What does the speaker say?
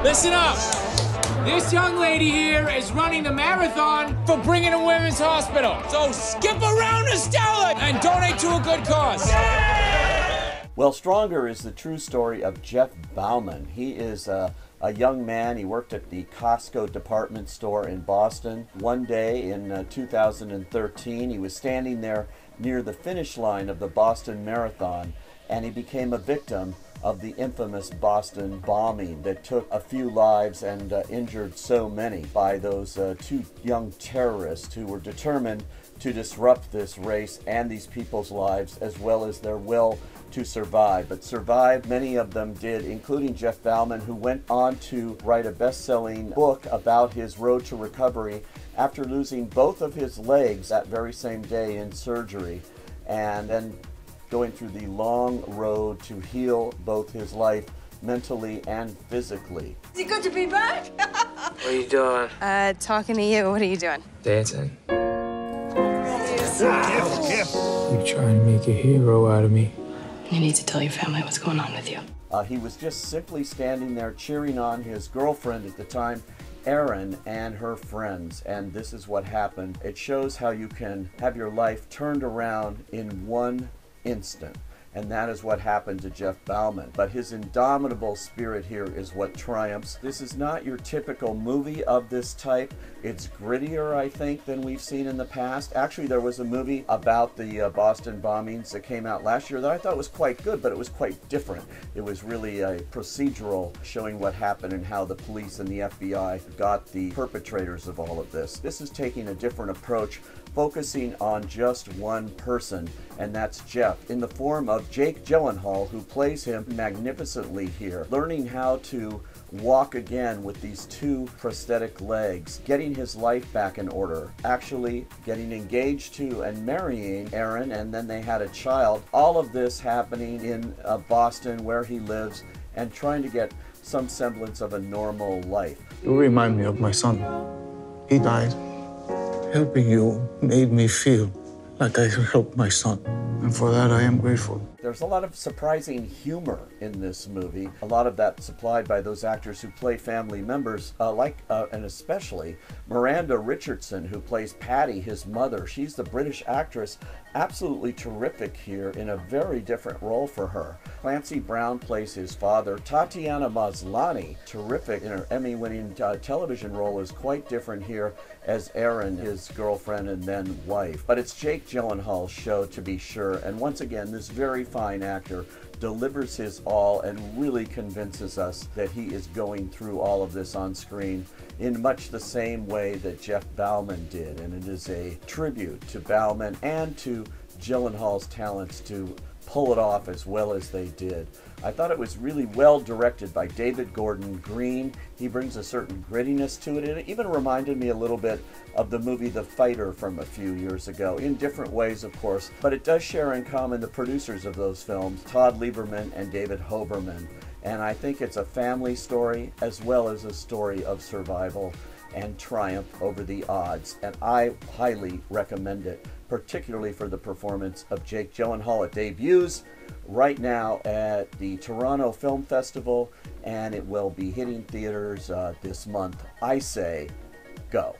Listen up. This young lady here is running the marathon for Brigham and Women's Hospital. So skip around Estella and donate to a good cause. Well, Stronger is the true story of Jeff Bauman. He is a young man. He worked at the Costco department store in Boston. One day in 2013, he was standing there near the finish line of the Boston Marathon, and he became a victim of the infamous Boston bombing that took a few lives and injured so many by those two young terrorists who were determined to disrupt this race and these people's lives as well as their will to survive. But survive, many of them did, including Jeff Bauman, who went on to write a best-selling book about his road to recovery after losing both of his legs that very same day in surgery, and then going through the long road to heal both his life mentally and physically. Is it good to be back? What are you doing? Talking to you. What are you doing? Dancing. You're trying to make a hero out of me. You need to tell your family what's going on with you. He was just simply standing there cheering on his girlfriend at the time, Erin, and her friends, and this is what happened. It shows how you can have your life turned around in one instant, and that is what happened to Jeff Bauman. But his indomitable spirit here is what triumphs. This is not your typical movie of this type. It's grittier, I think, than we've seen in the past. Actually, there was a movie about the Boston bombings that came out last year that I thought was quite good, but it was quite different. It was really a procedural showing what happened and how the police and the FBI got the perpetrators of all of this. This is taking a different approach, focusing on just one person, and that's Jeff, in the form of Jake Gyllenhaal, who plays him magnificently here, learning how to walk again with these two prosthetic legs, getting his life back in order, actually getting engaged to and marrying Erin, and then they had a child. All of this happening in Boston, where he lives, and trying to get some semblance of a normal life. You remind me of my son. He died. Helping you made me feel like I helped my son, and for that I am grateful. There's a lot of surprising humor in this movie, a lot of that supplied by those actors who play family members, and especially Miranda Richardson, who plays Patty, his mother. She's the British actress, absolutely terrific here in a very different role for her. Clancy Brown plays his father. Tatiana Maslany, terrific in her Emmy-winning television role, is quite different here as Erin, his girlfriend and then wife. But it's Jake Gyllenhaal's show, to be sure, and once again, this very fine actor delivers his all and really convinces us that he is going through all of this on screen in much the same way that Jeff Bauman did, and it is a tribute to Bauman and to Gyllenhaal's talents to pull it off as well as they did. I thought it was really well directed by David Gordon Green. He brings a certain grittiness to it, and it even reminded me a little bit of the movie The Fighter from a few years ago, in different ways, of course, but it does share in common the producers of those films, Todd Lieberman and David Hoberman. And I think it's a family story as well as a story of survival and triumph over the odds, and I highly recommend it, particularly for the performance of Jake Gyllenhaal. It debuts right now at the Toronto Film Festival, and it will be hitting theaters this month. I say, go.